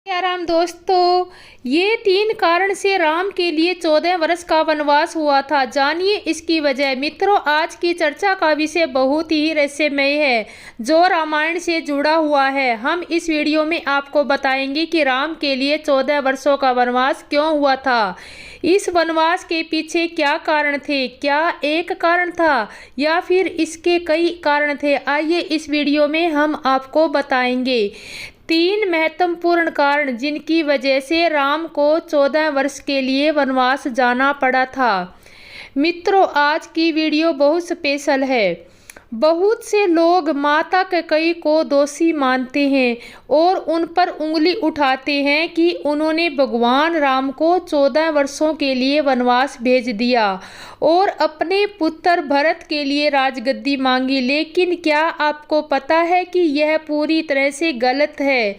राम दोस्तों, ये 3 कारण से राम के लिए 14 वर्ष का वनवास हुआ था। जानिए इसकी वजह। मित्रों, आज की चर्चा का विषय बहुत ही रहस्यमय है जो रामायण से जुड़ा हुआ है। हम इस वीडियो में आपको बताएंगे कि राम के लिए 14 वर्षों का वनवास क्यों हुआ था। इस वनवास के पीछे क्या कारण थे, क्या एक कारण था या फिर इसके कई कारण थे। आइए इस वीडियो में हम आपको बताएंगे 3 महत्वपूर्ण कारण जिनकी वजह से राम को 14 वर्ष के लिए वनवास जाना पड़ा था। मित्रों, आज की वीडियो बहुत स्पेशल है। बहुत से लोग माता कैकेयी को दोषी मानते हैं और उन पर उंगली उठाते हैं कि उन्होंने भगवान राम को 14 वर्षों के लिए वनवास भेज दिया और अपने पुत्र भरत के लिए राजगद्दी मांगी। लेकिन क्या आपको पता है कि यह पूरी तरह से गलत है।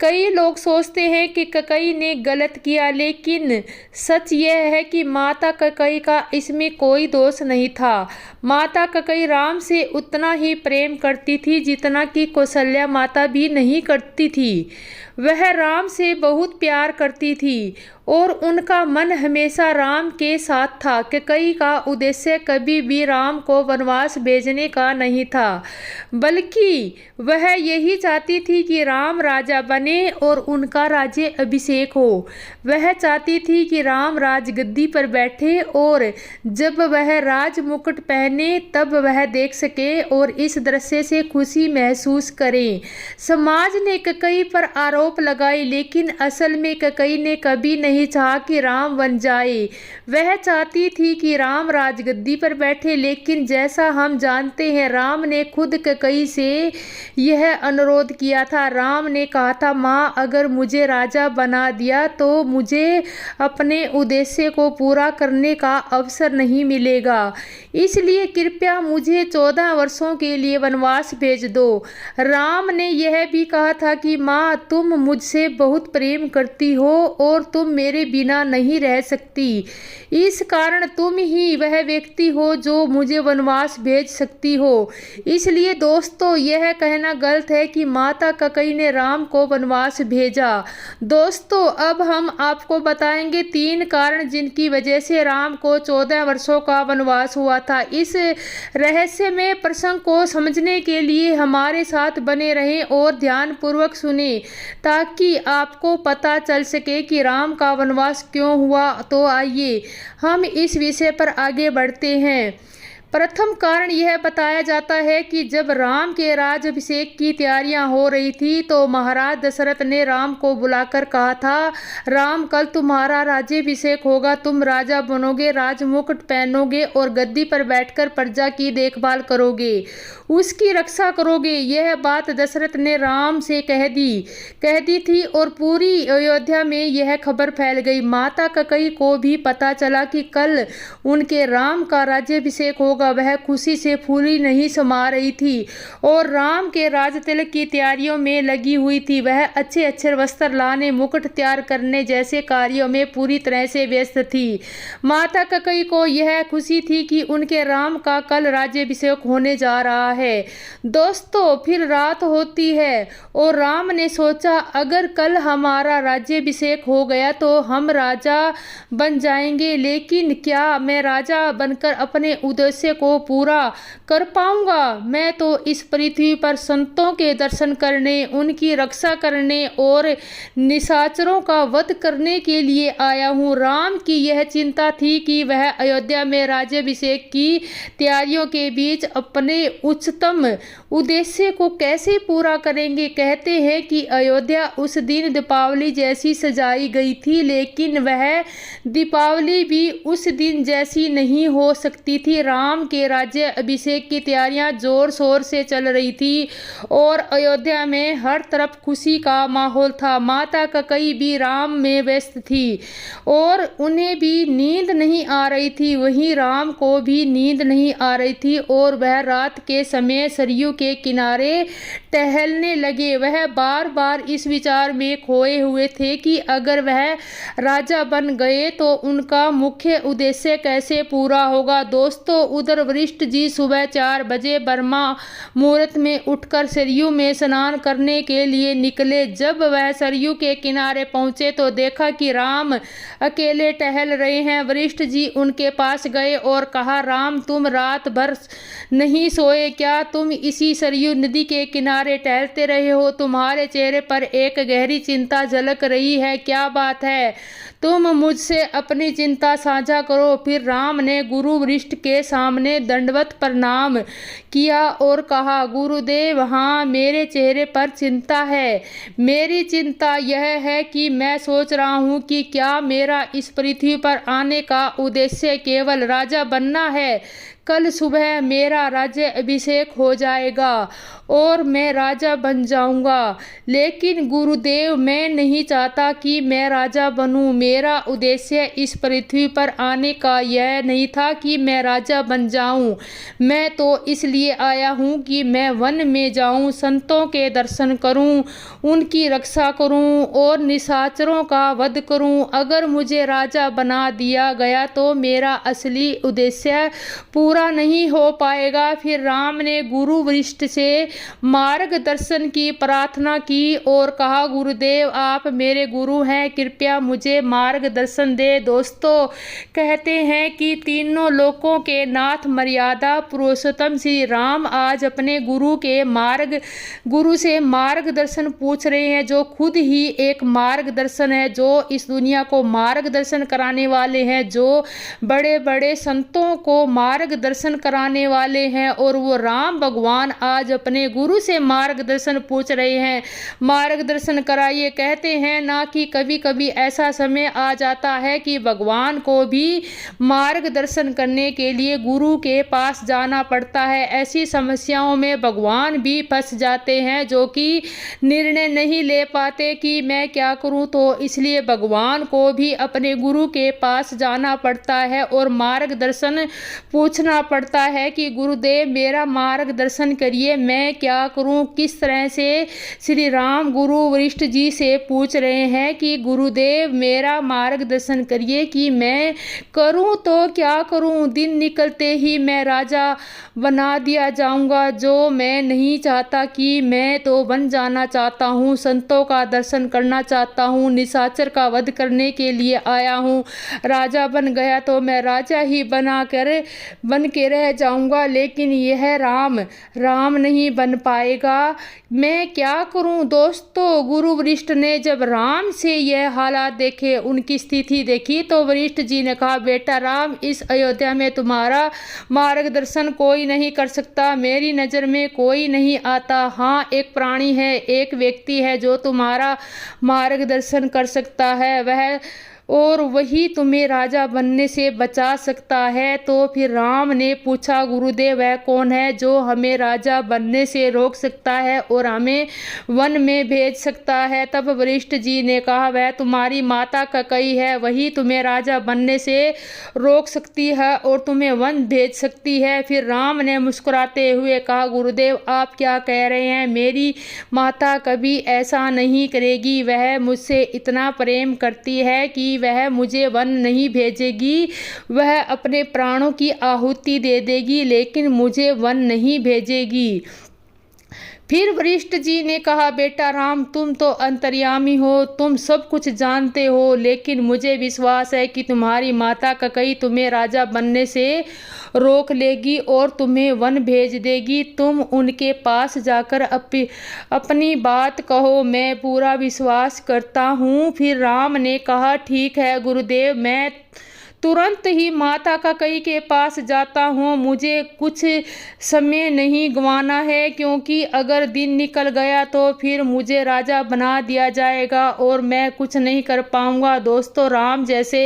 कई लोग सोचते हैं कि कैकेयी ने गलत किया, लेकिन सच यह है कि माता कैकेयी का इसमें कोई दोष नहीं था। माता कैकेयी राम से उतना ही प्रेम करती थी जितना कि कौशल्या माता भी नहीं करती थी। वह राम से बहुत प्यार करती थी और उनका मन हमेशा राम के साथ था। कैकेयी का उद्देश्य कभी भी राम को वनवास भेजने का नहीं था, बल्कि वह यही चाहती थी कि राम राजा बने और उनका राज्य अभिषेक हो। वह चाहती थी कि राम राजगद्दी पर बैठे और जब वह राज मुकुट पहने तब वह देख सके और इस दृश्य से खुशी महसूस करे। समाज ने कैकेयी पर आरोप लगाए, लेकिन असल में कैकेयी ने कभी नहीं चाहा कि राम बन जाए। वह चाहती थी कि राम राजगद्दी पर बैठे, लेकिन जैसा हम जानते हैं राम ने खुद कैकेयी से यह अनुरोध किया था। राम ने कहा था, माँ, अगर मुझे राजा बना दिया तो मुझे अपने उद्देश्य को पूरा करने का अवसर नहीं मिलेगा, इसलिए कृपया मुझे 14 वर्षों के लिए वनवास भेज दो। राम ने यह भी कहा था कि माँ, तुम मुझसे बहुत प्रेम करती हो और तुम मेरे बिना नहीं रह सकती। इस कारण तुम ही वह व्यक्ति हो जो मुझे वनवास भेज सकती हो। इसलिए दोस्तों, यह कहना गलत है कि माता कैकेयी ने राम को वनवास भेजा। दोस्तों, अब हम आपको बताएंगे 3 कारण जिनकी वजह से राम को 14 वर्षों का वनवास हुआ था। इस रहस्यमय प्रसंग को समझने के लिए हमारे साथ बने रहें और ध्यानपूर्वक सुने ताकि आपको पता चल सके कि राम का वनवास क्यों हुआ। तो आइए हम इस विषय पर आगे बढ़ते हैं। प्रथम कारण यह बताया जाता है कि जब राम के राज्याभिषेक की तैयारियां हो रही थी तो महाराज दशरथ ने राम को बुलाकर कहा था, राम, कल तुम्हारा राज्याभिषेक होगा। तुम राजा बनोगे, राजमुकुट पहनोगे और गद्दी पर बैठकर प्रजा की देखभाल करोगे, उसकी रक्षा करोगे। यह बात दशरथ ने राम से कह दी थी और पूरी अयोध्या में यह खबर फैल गई। माता कैकेयी को भी पता चला कि कल उनके राम का राज्याभिषेक होगा। वह खुशी से फूली नहीं समा रही थी और राम के राजतिलक की तैयारियों में लगी हुई थी। वह अच्छे अच्छे वस्त्र लाने, मुकुट तैयार करने जैसे कार्यों में पूरी तरह से व्यस्त थी। माता कैकेयी को यह खुशी थी कि उनके राम का कल राज्याभिषेक होने जा रहा है। दोस्तों, फिर रात होती है और राम ने सोचा, अगर कल हमारा राज्याभिषेक हो गया तो हम राजा बन जाएंगे, लेकिन क्या मैं राजा बनकर अपने उद्देश्य को पूरा कर पाऊंगा? मैं तो इस पृथ्वी पर संतों के दर्शन करने, उनकी रक्षा करने और निशाचरों का वध करने के लिए आया हूँ। राम की यह चिंता थी कि वह अयोध्या में राज्याभिषेक की तैयारियों के बीच अपने उच्चतम उद्देश्य को कैसे पूरा करेंगे। कहते हैं कि अयोध्या उस दिन दीपावली जैसी सजाई गई थी, लेकिन वह दीपावली भी उस दिन जैसी नहीं हो सकती थी। राम के राज्य अभिषेक की तैयारियां जोर शोर से चल रही थी और अयोध्या में हर तरफ खुशी का माहौल था। माता कैकेयी भी राम में व्यस्त थी और उन्हें भी नींद नहीं आ रही थी, वहीं राम को भी नींद नहीं आ रही थी और वह रात के समय सरयू के किनारे टहलने लगे। वह बार बार इस विचार में खोए हुए थे कि अगर वह राजा बन गए तो उनका मुख्य उद्देश्य कैसे पूरा होगा। दोस्तों, उधर वशिष्ठ जी सुबह 4 बजे ब्रह्म मुहूर्त में उठकर सरयू में स्नान करने के लिए निकले। जब वह सरयू के किनारे पहुंचे तो देखा कि राम अकेले टहल रहे हैं। वशिष्ठ जी उनके पास गए और कहा, राम, तुम रात भर नहीं सोए क्या? तुम इसी सरयू नदी के किनारे टहलते रहे हो। तुम्हारे चेहरे पर एक गहरी चिंता झलक रही है। क्या बात है? तुम मुझसे अपनी चिंता साझा करो। फिर राम ने गुरु वशिष्ठ के सामने दंडवत प्रणाम किया और कहा, गुरुदेव, हाँ, मेरे चेहरे पर चिंता है। मेरी चिंता यह है कि मैं सोच रहा हूँ कि क्या मेरा इस पृथ्वी पर आने का उद्देश्य केवल राजा बनना है। कल सुबह मेरा राज्य अभिषेक हो जाएगा और मैं राजा बन जाऊंगा। लेकिन गुरुदेव, मैं नहीं चाहता कि मैं राजा बनूं। मेरा उद्देश्य इस पृथ्वी पर आने का यह नहीं था कि मैं राजा बन जाऊं। मैं तो इसलिए आया हूं कि मैं वन में जाऊं, संतों के दर्शन करूं, उनकी रक्षा करूं और निशाचरों का वध करूं। अगर मुझे राजा बना दिया गया तो मेरा असली उद्देश्य पूरा नहीं हो पाएगा। फिर राम ने गुरु वशिष्ठ से मार्गदर्शन की प्रार्थना की और कहा, गुरुदेव, आप मेरे गुरु हैं, कृपया मुझे मार्गदर्शन दे। दोस्तों, कहते हैं कि तीनों लोकों के नाथ मर्यादा पुरुषोत्तम श्री राम आज अपने गुरु से मार्गदर्शन पूछ रहे हैं, जो खुद ही एक मार्गदर्शन है, जो इस दुनिया को मार्गदर्शन कराने वाले हैं, जो बड़े बड़े संतों को मार्गदर्शन कराने वाले हैं। और वो राम भगवान आज अपने गुरु से मार्गदर्शन पूछ रहे हैं, मार्गदर्शन कराइए। कहते हैं ना कि कभी कभी ऐसा समय आ जाता है कि भगवान को भी मार्गदर्शन करने के लिए गुरु के पास जाना पड़ता है। ऐसी समस्याओं में भगवान भी फंस जाते हैं, जो कि निर्णय नहीं ले पाते कि मैं क्या करूं। तो इसलिए भगवान को भी अपने गुरु के पास जाना पड़ता है और मार्गदर्शन पूछना पड़ता है कि गुरुदेव, मेरा मार्गदर्शन करिए, मैं क्या करूं, किस तरह से। श्री राम गुरु वशिष्ठ जी से पूछ रहे हैं कि गुरुदेव, मेरा मार्गदर्शन करिए कि मैं करूं तो क्या करूं। दिन निकलते ही मैं राजा बना दिया जाऊंगा, जो मैं नहीं चाहता कि मैं तो बन जाना चाहता हूं, संतों का दर्शन करना चाहता हूं, निशाचर का वध करने के लिए आया हूं। राजा बन गया तो मैं राजा ही बन के रह जाऊंगा, लेकिन यह राम नहीं बन पाएगा। मैं क्या करूं। दोस्तों, गुरु वशिष्ठ ने जब राम से यह हालात देखे, उनकी स्थिति देखी, तो वशिष्ठ जी ने कहा, बेटा राम, इस अयोध्या में तुम्हारा मार्गदर्शन कोई नहीं कर सकता। मेरी नज़र में कोई नहीं आता। हाँ, एक प्राणी है, एक व्यक्ति है जो तुम्हारा मार्गदर्शन कर सकता है, और वही तुम्हें राजा बनने से बचा सकता है। तो फिर राम ने पूछा, गुरुदेव, वह कौन है जो हमें राजा बनने से रोक सकता है और हमें वन में भेज सकता है। तब वशिष्ठ जी ने कहा, वह तुम्हारी माता कैकेयी है, वही तुम्हें राजा बनने से रोक सकती है और तुम्हें वन भेज सकती है। फिर राम ने मुस्कुराते हुए कहा, गुरुदेव, आप क्या कह रहे हैं? मेरी माता कभी ऐसा नहीं करेगी। वह मुझसे इतना प्रेम करती है कि वह मुझे वन नहीं भेजेगी। वह अपने प्राणों की आहुति दे देगी, लेकिन मुझे वन नहीं भेजेगी। फिर वशिष्ठ जी ने कहा, बेटा राम, तुम तो अंतर्यामी हो, तुम सब कुछ जानते हो, लेकिन मुझे विश्वास है कि तुम्हारी माता कैकेयी तुम्हें राजा बनने से रोक लेगी और तुम्हें वन भेज देगी। तुम उनके पास जाकर अपनी बात कहो, मैं पूरा विश्वास करता हूँ। फिर राम ने कहा, ठीक है गुरुदेव, मैं तुरंत ही माता कैकेयी के पास जाता हूँ। मुझे कुछ समय नहीं गंवाना है, क्योंकि अगर दिन निकल गया तो फिर मुझे राजा बना दिया जाएगा और मैं कुछ नहीं कर पाऊँगा। दोस्तों, राम जैसे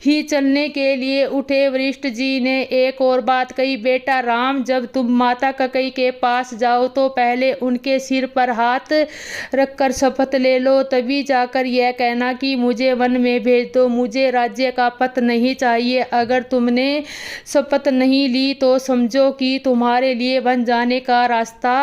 ही चलने के लिए उठे, वशिष्ठ जी ने एक और बात कही, बेटा राम, जब तुम माता कैकेयी के पास जाओ तो पहले उनके सिर पर हाथ रखकर शपथ ले लो, तभी जाकर यह कहना कि मुझे वन में भेज दो, मुझे राज्य का पत नहीं नहीं चाहिए। अगर तुमने शपथ नहीं ली तो समझो कि तुम्हारे लिए वन जाने का रास्ता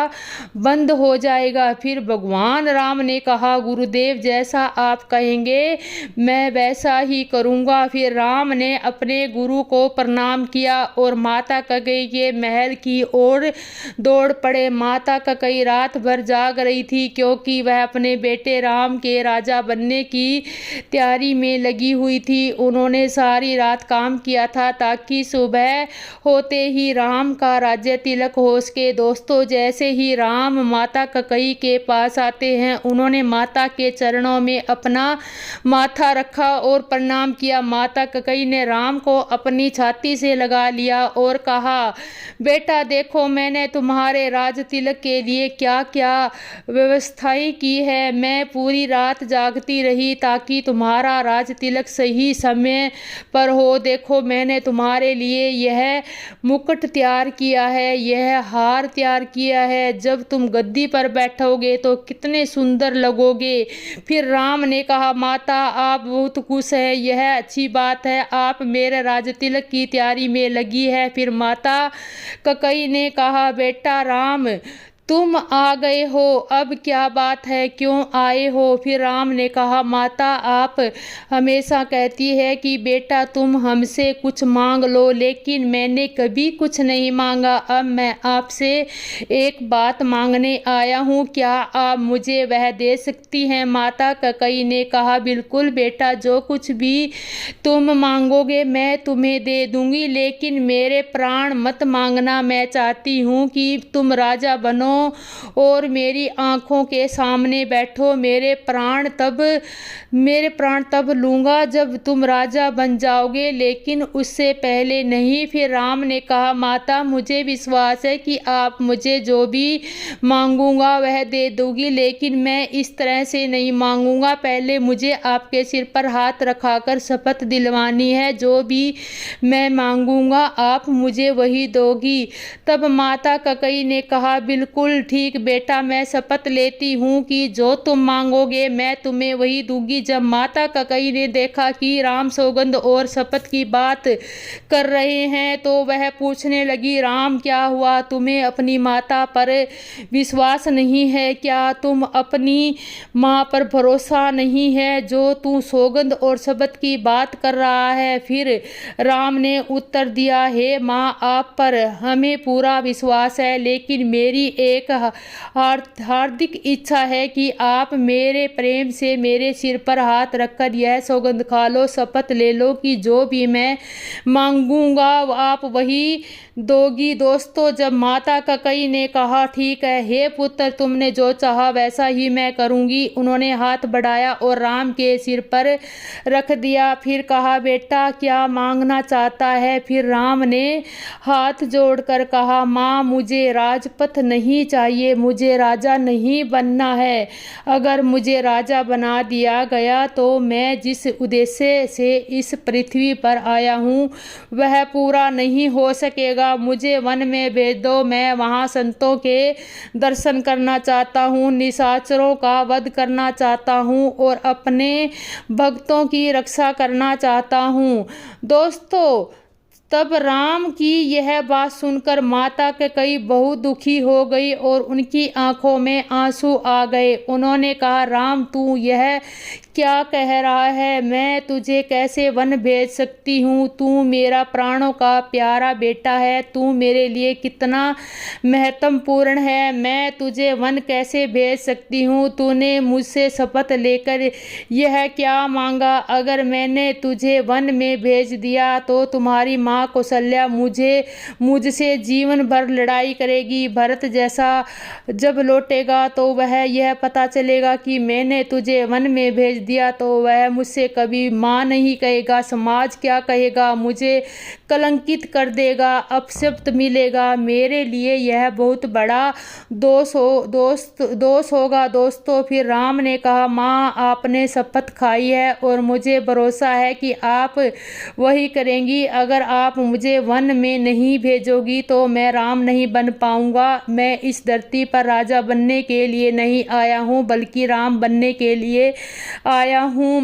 बंद हो जाएगा। फिर भगवान राम ने कहा, गुरुदेव जैसा आप कहेंगे मैं वैसा ही करूँगा। फिर राम ने अपने गुरु को प्रणाम किया और माता कैकेयी के महल की ओर दौड़ पड़े। माता कैकेयी रात भर जाग रही थी क्योंकि वह अपने बेटे राम के राजा बनने की तैयारी में लगी हुई थी। उन्होंने सारी रात काम किया था ताकि सुबह होते ही राम का राज्य तिलक हो सके। दोस्तों, जैसे ही राम माता कैकेयी के पास आते हैं, उन्होंने माता के चरणों में अपना माथा रखा और प्रणाम किया। माता कैकेयी ने राम को अपनी छाती से लगा लिया और कहा, बेटा देखो मैंने तुम्हारे राज तिलक के लिए क्या क्या व्यवस्थाएं की है। मैं पूरी रात जागती रही ताकि तुम्हारा राज तिलक सही समय पर हो। देखो मैंने तुम्हारे लिए यह मुकुट तैयार किया है, यह हार तैयार किया है। जब तुम गद्दी पर बैठोगे तो कितने सुंदर लगोगे। फिर राम ने कहा, माता आप बहुत खुश है, यह अच्छी बात है, आप मेरे राज तिलक की तैयारी में लगी है। फिर माता कैकेयी ने कहा, बेटा राम तुम आ गए हो, अब क्या बात है, क्यों आए हो? फिर राम ने कहा, माता आप हमेशा कहती है कि बेटा तुम हमसे कुछ मांग लो, लेकिन मैंने कभी कुछ नहीं मांगा। अब मैं आपसे एक बात मांगने आया हूँ, क्या आप मुझे वह दे सकती हैं? माता कैकेयी ने कहा, बिल्कुल बेटा, जो कुछ भी तुम मांगोगे मैं तुम्हें दे दूंगी, लेकिन मेरे प्राण मत मांगना। मैं चाहती हूँ कि तुम राजा बनो और मेरी आंखों के सामने बैठो। मेरे प्राण तब लूँगा जब तुम राजा बन जाओगे, लेकिन उससे पहले नहीं। फिर राम ने कहा, माता मुझे विश्वास है कि आप मुझे जो भी मांगूंगा वह दे दोगी, लेकिन मैं इस तरह से नहीं मांगूंगा। पहले मुझे आपके सिर पर हाथ रखाकर शपथ दिलवानी है, जो भी मैं मांगूंगा आप मुझे वही दोगी। तब माता कैकेयी ने कहा, बिल्कुल ठीक बेटा, मैं शपथ लेती हूँ कि जो तुम मांगोगे मैं तुम्हें वही दूंगी। जब माता कैकेयी ने देखा कि राम सौगंध और शपथ की बात कर रहे हैं तो वह पूछने लगी, राम क्या हुआ? तुम्हें अपनी माता पर विश्वास नहीं है क्या? तुम अपनी माँ पर भरोसा नहीं है जो तू सौगंध और शपथ की बात कर रहा है? फिर राम ने उत्तर दिया, हे माँ, आप पर हमें पूरा विश्वास है, लेकिन मेरी एक हार्दिक इच्छा है कि आप मेरे प्रेम से मेरे सिर पर हाथ रखकर यह सौगंध खा लो, शपथ ले लो कि जो भी मैं मांगूंगा आप वही दोगी। दोस्तों, जब माता कैकेयी ने कहा, ठीक है हे पुत्र, तुमने जो चाहा वैसा ही मैं करूंगी, उन्होंने हाथ बढ़ाया और राम के सिर पर रख दिया। फिर कहा, बेटा क्या मांगना चाहता है? फिर राम ने हाथ जोड़कर कहा, माँ मुझे राजपथ नहीं चाहिए, मुझे राजा नहीं बनना है। अगर मुझे राजा बना दिया गया तो मैं जिस उद्देश्य से इस पृथ्वी पर आया हूँ वह पूरा नहीं हो सकेगा। मुझे वन में भेज दो, मैं वहाँ संतों के दर्शन करना चाहता हूँ, निशाचरों का वध करना चाहता हूँ और अपने भक्तों की रक्षा करना चाहता हूँ। दोस्तों, तब राम की यह बात सुनकर माता कैकेयी बहुत दुखी हो गई और उनकी आंखों में आंसू आ गए। उन्होंने कहा, राम तू यह क्या कह रहा है? मैं तुझे कैसे वन भेज सकती हूँ? तू मेरा प्राणों का प्यारा बेटा है, तू मेरे लिए कितना महत्वपूर्ण है, मैं तुझे वन कैसे भेज सकती हूँ? तूने मुझसे शपथ लेकर यह क्या मांगा? अगर मैंने तुझे वन में भेज दिया तो तुम्हारी माँ कौशल्या मुझसे जीवन भर लड़ाई करेगी। भरत जैसा जब लौटेगा तो वह यह पता चलेगा कि मैंने तुझे वन में भेज दिया तो वह मुझसे कभी माँ नहीं कहेगा। समाज क्या कहेगा? मुझे कलंकित कर देगा, अपशब्द मिलेगा। मेरे लिए यह बहुत बड़ा दोष होगा। दोस्तों, फिर राम ने कहा, माँ आपने शपथ खाई है और मुझे भरोसा है कि आप वही करेंगी। अगर आप मुझे वन में नहीं भेजोगी तो मैं राम नहीं बन पाऊंगा। मैं इस धरती पर राजा बनने के लिए नहीं आया हूँ बल्कि राम बनने के लिए आया हूँ।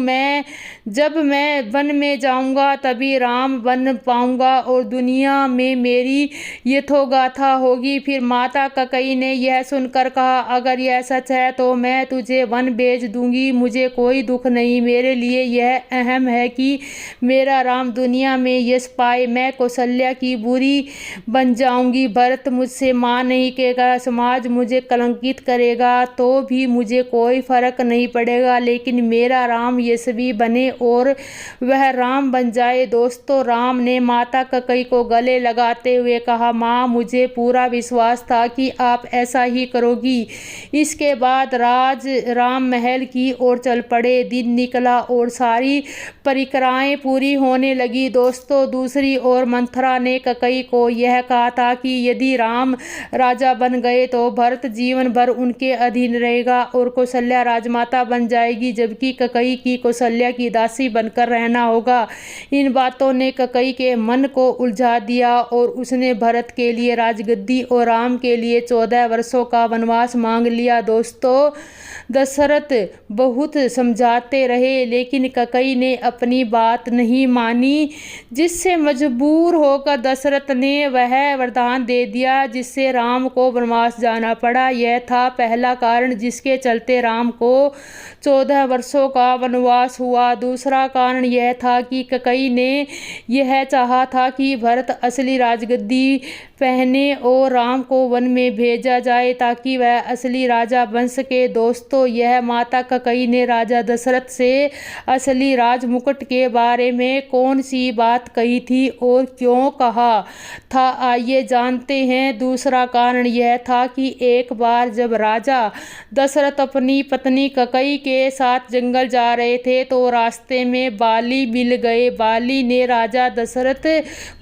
जब मैं वन में जाऊँगा तभी राम बन पाऊँगा और दुनिया में मेरी यथोगाथा होगी। फिर माता कैकेयी ने यह सुनकर कहा, अगर यह सच है तो मैं तुझे वन भेज दूंगी। मुझे कोई दुख नहीं। मेरे लिए यह अहम है कि मेरा राम दुनिया में यश पाए। मैं कौशल्या की बुरी बन जाऊंगी। भरत मुझसे मान नहीं कहेगा, समाज मुझे कलंकित करेगा तो भी मुझे कोई फर्क नहीं पड़ेगा, लेकिन मेरा राम यशस्वी बने और वह राम बन जाए। दोस्तों, राम ने माता कैकेयी को गले लगाते हुए कहा, माँ, मुझे पूरा विश्वास था कि आप ऐसा ही करोगी। इसके बाद राम महल की ओर चल पड़े। दिन निकला और सारी परिक्राएं पूरी होने लगी। दोस्तों, दूसरी ओर मंथरा ने कैकेयी को यह कहा था कि यदि राम राजा बन गए तो भरत जीवन भर उनके अधीन रहेगा और कौशल्या राजमाता बन जाएगी, जबकि कैकेयी की कौशल्या की दासी बनकर रहना होगा। इन बातों ने कैकेयी के मन को उलझा दिया और उसने भरत के लिए राजगद्दी और राम के लिए 14 वर्षों का वनवास मांग लिया। दोस्तों, दशरथ बहुत समझाते रहे, लेकिन कैकेयी ने अपनी बात नहीं मानी, जिससे मजबूर होकर दशरथ ने वह वरदान दे दिया जिससे राम को वनवास जाना पड़ा। यह था पहला कारण जिसके चलते राम को 14 वर्षों का वनवास हुआ। दूसरा कारण यह था कि कैकेयी ने यह चाहा था कि भरत असली राजगद्दी पहने और राम को वन में भेजा जाए ताकि वह असली राजा बन सके। दोस्तों, यह माता कैकेयी ने राजा दशरथ से असली राजमुकुट के बारे में कौन सी बात कही थी और क्यों कहा था, आइए जानते हैं। दूसरा कारण यह था कि एक बार जब राजा दशरथ अपनी पत्नी कैकेयी के साथ जंगल जा रहे थे तो रास्ते में बाली मिल गए। बाली ने राजा दशरथ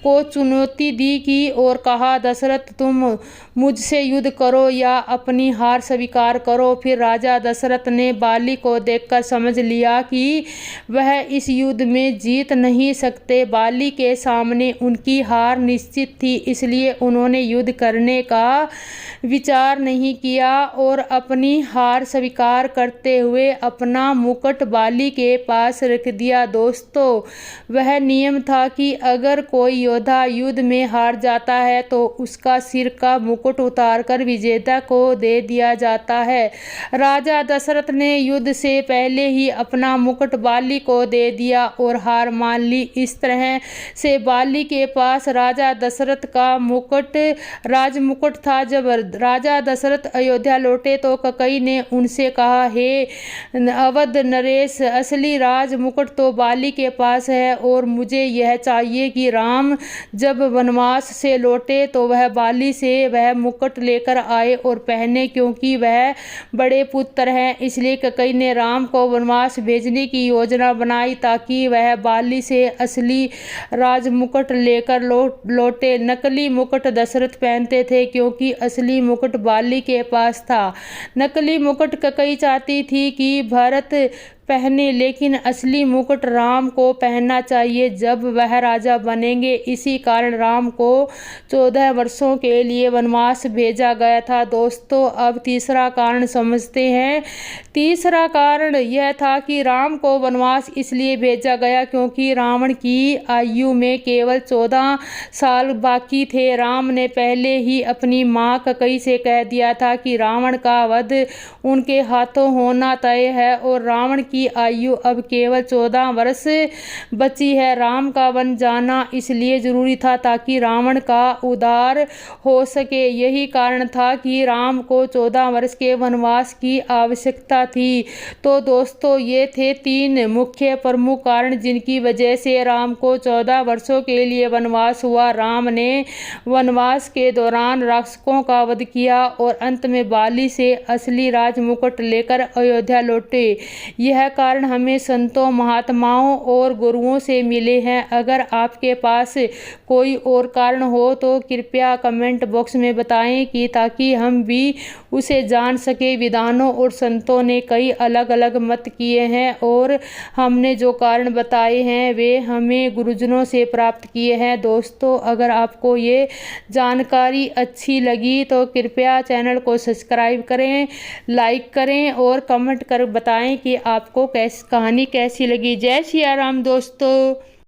को चुनौती दी की और कहा, दशरथ, तुम मुझसे युद्ध करो या अपनी हार स्वीकार करो। फिर राजा दशरथ ने बाली को देखकर समझ लिया कि वह इस युद्ध में जीत नहीं सकते। बाली के सामने उनकी हार निश्चित थी, इसलिए उन्होंने युद्ध करने का विचार नहीं किया और अपनी हार स्वीकार करते हुए अपना मुकुट बाली के पास रख दिया। दोस्तों, वह नियम था कि अगर कोई योद्धा युद्ध में हार जाता है तो उसका सिर का मुकुट उतारकर विजेता को दे दिया जाता है। राजा दशरथ ने युद्ध से पहले ही अपना मुकुट बाली को दे दिया और हार मान ली। इस तरह से बाली के पास राजा दशरथ का राजमुकुट था। जब राजा दशरथ अयोध्या लौटे तो कैकेयी ने उनसे कहा, हे अवध नरेश, असली राजमुकुट तो बाली के पास है और मुझे यह चाहिए कि राम जब वनवास से लौटे तो वह बाली से वह मुकुट लेकर आए और पहने, क्योंकि वह बड़े पुत्र हैं। इसलिए कैकेयी ने राम को वनवास भेजने की योजना बनाई ताकि वह बाली से असली राजमुकुट लेकर लौटे। नकली मुकुट दशरथ पहनते थे क्योंकि असली मुकुट बाली के पास था। नकली मुकुट कैकेयी चाहती थी कि भरत पहने, लेकिन असली मुकुट राम को पहनना चाहिए जब वह राजा बनेंगे। इसी कारण राम को 14 वर्षों के लिए वनवास भेजा गया था। दोस्तों, अब तीसरा कारण समझते हैं। तीसरा कारण यह था कि राम को वनवास इसलिए भेजा गया क्योंकि रावण की आयु में केवल 14 साल बाकी थे। राम ने पहले ही अपनी माँ कैकेयी से कह दिया था कि रावण का वध उनके हाथों होना तय है और रावण की आयु अब केवल 14 वर्ष बची है। राम का वन जाना इसलिए जरूरी था ताकि रावण का उद्धार हो सके। यही कारण था कि राम को 14 वर्ष के वनवास की आवश्यकता थी। तो दोस्तों, ये थे 3 मुख्य प्रमुख कारण जिनकी वजह से राम को 14 वर्षों के लिए वनवास हुआ। राम ने वनवास के दौरान राक्षसों का वध किया और अंत में बाली से असली राजमुकुट लेकर अयोध्या लौटे। यह कारण हमें संतों, महात्माओं और गुरुओं से मिले हैं। अगर आपके पास कोई और कारण हो तो कृपया कमेंट बॉक्स में बताएं कि ताकि हम भी उसे जान सके। विद्वानों और संतों ने कई अलग अलग मत किए हैं और हमने जो कारण बताए हैं वे हमें गुरुजनों से प्राप्त किए हैं। दोस्तों, अगर आपको ये जानकारी अच्छी लगी तो कृपया चैनल को सब्सक्राइब करें, लाइक करें और कमेंट कर बताएं कि आप आपको कहानी कैसी लगी। जय सिया राम दोस्तों।